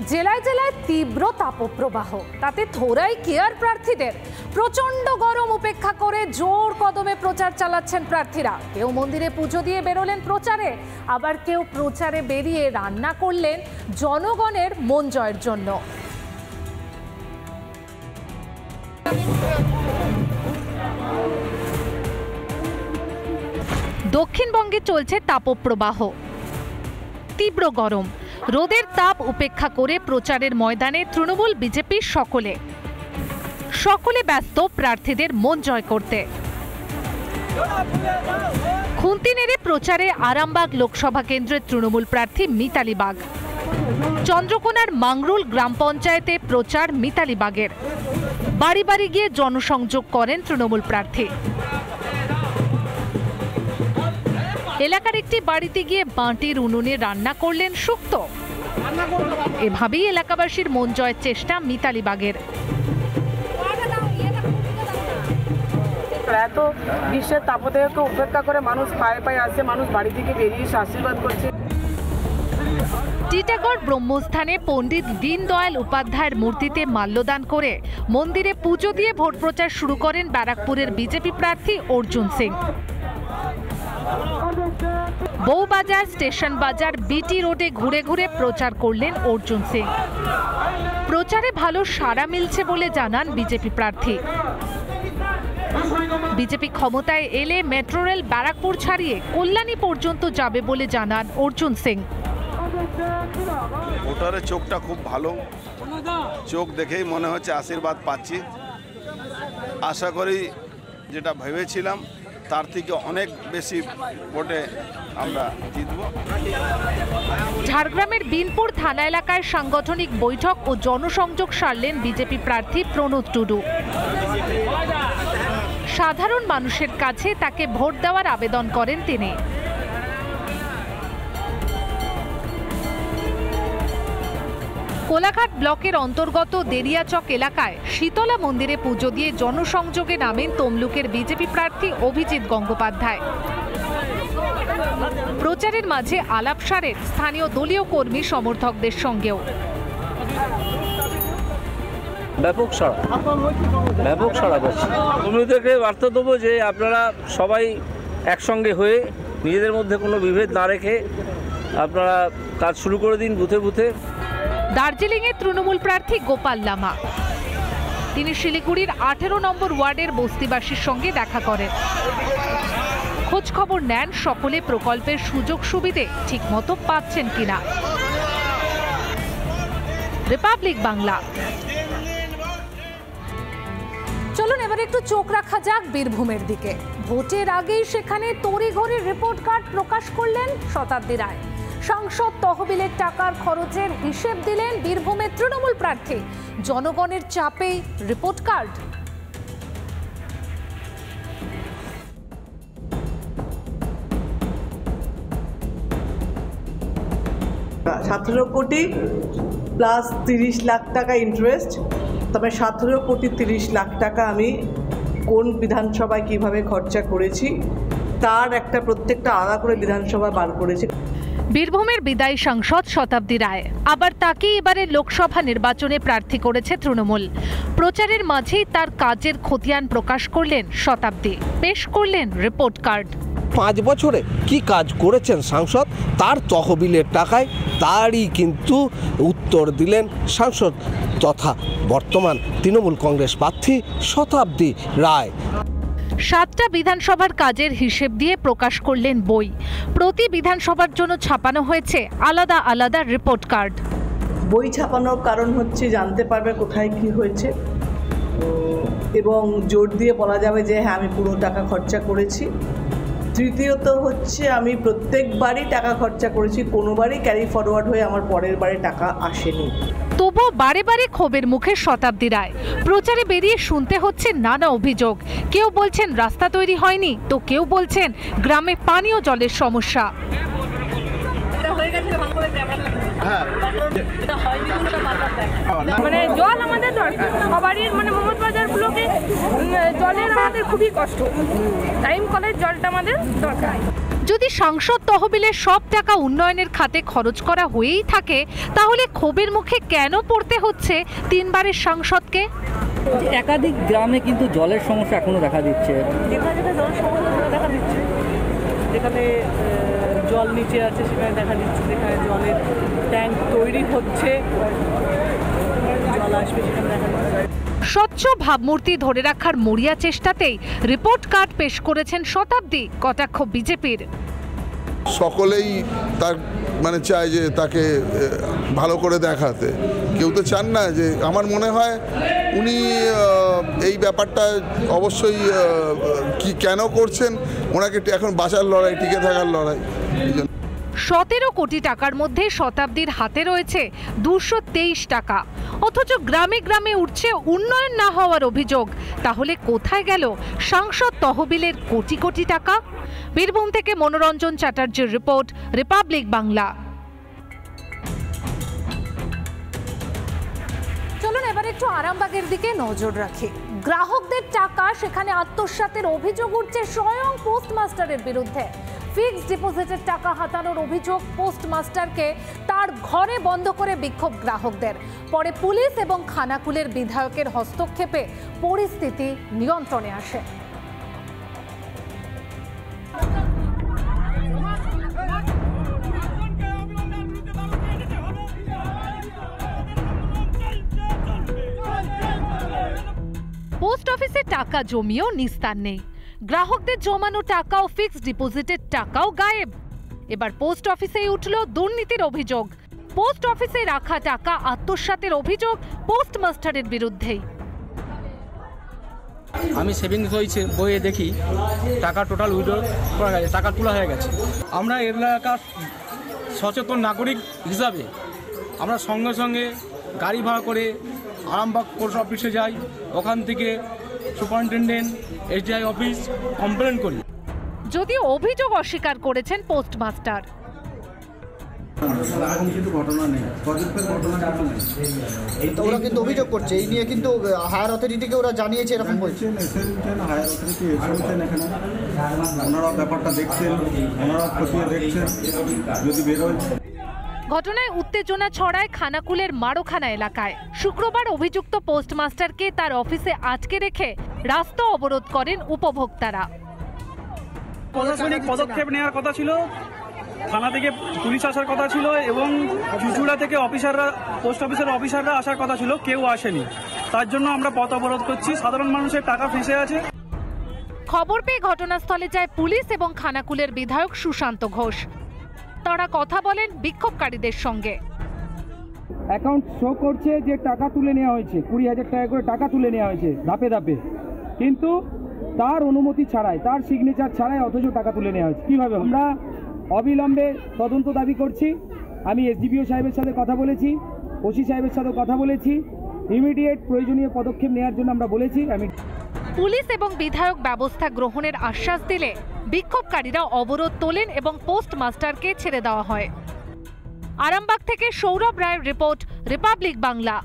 জেলায় জেলায় তীব্র তাপপ্রবাহ, তাতে থোড়াই কেয়ার প্রার্থীদের। প্রচন্ড গরম উপেক্ষা করে জোর কদমে প্রচার চালাচ্ছেন প্রার্থীরা। কেউ মন্দিরে পুজো দিয়ে বেরোলেন প্রচারে, আবার কেউ প্রচারে বেরিয়ে রান্না করলেন জনগণের মন জয়ের জন্য। দক্ষিণবঙ্গে চলছে তাপপ্রবাহ, তীব্র গরম। রোদের তাপ উপেক্ষা করে প্রচারের ময়দানে তৃণমূল বিজেপির সকলে ব্যস্ত প্রার্থীদের মন জয় করতে। খুন্তি নেড়ে প্রচারে আরামবাগ লোকসভা কেন্দ্রের তৃণমূল প্রার্থী মিতালি বাগ। চন্দ্রকোনার মাংরুল গ্রাম পঞ্চায়েতে প্রচার মিতালি বাগের। বাড়ি বাড়ি গিয়ে জনসংযোগ করেন তৃণমূল প্রার্থী। এলাকার একটি বাড়িতে গিয়ে বাঁটির উনুনে রান্না করলেন শুক্তো। এভাবেই এলাকাবাসীর মন জয়ের চেষ্টা মিতালি বাগের। এত গ্রীষ্মের তাপদেহকে উপেক্ষা করে মানুষ পায়ে পায়ে আসছে, মানুষ বাড়ি থেকে বেরিয়ে আশীর্বাদ করছে। টিটাগড় ব্রহ্মস্থানে পণ্ডিত দীনদয়াল উপাধ্যায়ের মূর্তিতে মাল্যদান করে মন্দিরে পুজো দিয়ে ভোট প্রচার শুরু করেন ব্যারাকপুরের বিজেপি প্রার্থী অর্জুন সিং। বউবাজার, স্টেশন বাজার, বিটি রোডে ঘুরে ঘুরে প্রচার করলেন অর্জুন সিং। প্রচারে ভালো সাড়া মিলছে বলে জানান বিজেপি প্রার্থী। বিজেপি ক্ষমতায় এলে মেট্রো রেল ব্যারাকপুর ছাড়িয়ে কল্যাণী পর্যন্ত যাবে বলে জানান অর্জুন সিং। ভোটারের চোখটা খুব ভালো, চোখ দেখেই মনে হচ্ছে আশীর্বাদ পাচ্ছি। আশা করি যেটা ভেবেছিলাম তার থেকে অনেক বেশি ভোটে আমরা জিতব। ঝাড়গ্রামের বিনপুর থানা এলাকায় সাংগঠনিক বৈঠক ও জনসংযোগ সারলেন বিজেপি প্রার্থী প্রণোদ টুডু। সাধারণ মানুষের কাছে তাকে ভোট দেওয়ার আবেদন করেন তিনি। কোলাঘাট ব্লকের অন্তর্গত দেরিয়াচক এলাকায় শীতলা মন্দিরে পুজো দিয়ে জনসংযোগে নামেন তমলুকের বিজেপি প্রার্থী অভিজিৎ গঙ্গোপাধ্যায়। প্রচারের মাঝে আলাপ সারেন স্থানীয় দলীয় কর্মী সমর্থকদের সঙ্গেও। ব্যাপক সাড়া পাচ্ছি। তমলুকদেরকে বার্তা দেবো যে আপনারা সবাই একসঙ্গে হয়ে নিজেদের মধ্যে কোনো বিভেদ না রেখে আপনারা কাজ শুরু করে দিন বুথে বুথে। দার্জিলিংয়ের তৃণমূল প্রার্থী গোপাল লামা, তিনি শিলিগুড়ির 18 নম্বর ওয়ার্ডের বস্তিবাসীর সঙ্গে দেখা করেন। খোঁজ খবর নেন সকলে প্রকল্পের সুযোগ সুবিধে ঠিকমতো পাচ্ছেন কিনা। রিপাবলিক বাংলা। চলুন এবার একটু চোখ রাখা যাক বীরভূমের দিকে। ভোটের আগেই সেখানে তড়িঘড়ি রিপোর্ট কার্ড প্রকাশ করলেন শতাব্দী রায়। সংসদ তহবিলের টাকার খরচের হিসেব দিলেন বীরভূমের তৃণমূল প্রার্থী। জনগণের চাপেই রিপোর্ট কার্ড। 17 কোটি প্লাস 30 লাখ টাকা ইন্টারেস্ট, তবে 17 কোটি 30 লাখ টাকা আমি কোন বিধানসভায় কিভাবে খরচা করেছি তার একটা প্রত্যেকটা আলাদা করে বিধানসভা বার করেছি। বীরভূমের বিদায়ী সাংসদ শতাব্দী রায়, আবার তাকে এবারে লোকসভা নির্বাচনে প্রার্থী করেছে তৃণমূল। প্রচারের মাঝেই তার কাজের খতিয়ান প্রকাশ করলেন শতাব্দী, পেশ করলেন রিপোর্ট কার্ড। 5 বছরে কি কাজ করেছেন সাংসদ, তার তহবিলের টাকায় তারই কিন্তু উত্তর দিলেন সাংসদ তথা বর্তমান তৃণমূল কংগ্রেস প্রার্থী শতাব্দী রায়। 7টা বিধানসভার কাজের হিসেব দিয়ে প্রকাশ করলেন বই। প্রতি বিধানসভার জন্য ছাপানো হয়েছে আলাদা আলাদা রিপোর্ট কার্ড। বই ছাপানোর কারণ হচ্ছে জানতে পারবে কোথায় কি হয়েছে এবং জোর দিয়ে বলা যাবে যে হ্যাঁ আমি পুরো টাকা খরচা করেছি। তৃতীয়ত হচ্ছে আমি প্রত্যেকবারই টাকা খরচা করেছি, কোনোবারই ক্যারি ফরওয়ার্ড হয়ে আমার পরের বারে টাকা আসেনি। তবু বারে বারে ক্ষোভের মুখে শতাব্দী রায়। প্রচারে বেরিয়ে শুনতে হচ্ছে নানা অভিযোগ। কেউ বলছেন রাস্তা তৈরি হয়নি, তো কেউ বলছেন গ্রামে পানীয় জলের সমস্যা। মানে জল আমাদের দরকার সবারই, মানে মোহাম্মদবাজার ব্লকে জলের আমাদের খুবই কষ্ট, টাইম কলের জলটা আমাদের দরকার। যদি সাংসদ তহবিলের সব টাকা উন্নয়নের খাতে খরচ করা হয়েই থাকে, তাহলে ক্ষোভের মুখে কেন পড়তে হচ্ছে তিনবারের সাংসদকে? একাধিক গ্রামে কিন্তু জলের সমস্যা এখনো দেখা দিচ্ছে। যেখানে যেখানে জলের সমস্যা দেখা দিচ্ছে, যেখানে জল নিচে আছে সেখানে দেখা দিচ্ছে, যেখানে জলের ট্যাঙ্ক তৈরি হচ্ছে জল আসবে সেখানে দেখা দিচ্ছে। স্বচ্ছ ভাবমূর্তি ধরে রাখার মরিয়া চেষ্টাতেই রিপোর্ট কার্ড পেশ করেছেন শতাব্দী, কটাক্ষ বিজেপির। সকলেই তার মানে চায় যে তাকে ভালো করে দেখাতে, কেউ তো চান না যে। আমার মনে হয় উনি এই ব্যাপারটা অবশ্যই কি কেন করছেন, ওনাকে এখন বাঁচার লড়াই, টিকে থাকার লড়াই। 17 কোটি টাকার মধ্যে শতাব্দীর হাতে রয়েছে 223 টাকা, অথচ গ্রামে গ্রামে উঠছে উন্নয়ন না হওয়ার অভিযোগ। তাহলে কোথায় গেল সাংসদ তহবিলের কোটি কোটি টাকা? বীরভূম থেকে মনোরঞ্জন চ্যাটার্জির রিপোর্ট, রিপাবলিক বাংলা। চলুন এবার একটু আরামবাগের দিকে নজর রাখি। গ্রাহকদের টাকা সেখানে আত্মসাতের অভিযোগ উঠছে স্বয়ং পোস্টমাস্টারের বিরুদ্ধে। ফিক্সড ডিপোজিটের টাকা হাতানোর অভিযোগ পোস্টমাস্টারকে তার ঘরে বন্ধ করে বিক্ষোভ গ্রাহকদের। পরে পুলিশ এবং খানাকুলের বিধায়কের হস্তক্ষেপে পরিস্থিতি নিয়ন্ত্রণে আসে। পোস্ট অফিসে টাকা জমিয়েও নিস্তার নেই, গ্রাহকদের জমানো টাকা ও ফিক্সড ডিপোজিটের টাকাও গায়েব। এবার পোস্ট অফিসেই উঠল দুর্নীতির অভিযোগ। পোস্ট অফিসে রাখা টাকা আত্মসাতের অভিযোগ পোস্টমাস্টারের বিরুদ্ধেই। আমি সেভিংস বইয়ে দেখি টাকা টোটাল উইথড্র করা গেছে, টাকা তোলা হয়ে গেছে। আমরা এলাকার সচেতন নাগরিক হিসাবে আমরা সঙ্গে সঙ্গে গাড়ি ভাড়া করে আরামবাগ পোস্ট অফিসে যাই, ওখান থেকে সুপারিনটেন্ডেন্ট এসডিআই অফিস কমপ্লেন করি। যদিও অভিযোগ অস্বীকার করেছেন পোস্টমাস্টার। ওরা কিন্তু অভিযোগ করছে এই নিয়ে, কিন্তু হায়ার অথরিটিকে ওরা জানিয়েছে এরকম বলছে। হায়ার অথরিটি এসেছেন এখানে, ওনারা ব্যাপারটা দেখছেন, ওনারা খতিয়ে দেখছেন, যদি বেরোয়। ঘটনায় উত্তেজনা ছড়ায় খানাকুলের মারোখানা এলাকায়। শুক্রবার অভিযুক্ত পোস্টমাস্টারকে তার অফিসে আটকে রেখে রাস্তা অবরোধ করেন উপভোক্তারা। প্রশাসনিক পদক্ষেপ নেওয়ার কথা ছিল, থানা থেকে পুলিশ আসার কথা ছিল এবং চুচুড়া থেকে অফিসাররা, পোস্ট অফিসের অফিসাররা আসার কথা ছিল, কেউ আসেনি। তার জন্য আমরা পথ অবরোধ করছি, সাধারণ মানুষের টাকা ফেঁসে আছে। খবর পেয়ে ঘটনাস্থলে যায় পুলিশ এবং খানাকুলের বিধায়ক সুশান্ত ঘোষ। তারা কথা বলেন বিক্ষোভকারীদের সঙ্গে। অ্যাকাউন্ট শো করছে যে টাকা তুলে নেওয়া হয়েছে, 20,000 টাকা করে টাকা তুলে নেওয়া হয়েছে ধাপে ধাপে, কিন্তু তার অনুমতি ছাড়াই, তার সিগনেচার ছাড়াই অথচ টাকা তুলে নেওয়া হয়েছে। কীভাবে? আমরা অবিলম্বে তদন্ত দাবি করছি। আমি এসডিপিও সাহেবের সাথে কথা বলেছি, ওসি সাহেবের সাথে কথা বলেছি, ইমিডিয়েট প্রয়োজনীয় পদক্ষেপ নেওয়ার জন্য আমরা বলেছি। পুলিশ এবং বিধায়ক ব্যবস্থা গ্রহণের আশ্বাস দিলে বিক্ষোভকারীরা অবরোধ তোলেন এবং পোস্টমাস্টারকে ছেড়ে দেওয়া হয়। আরামবাগ থেকে সৌরভ রায়ের রিপোর্ট, রিপাবলিক বাংলা।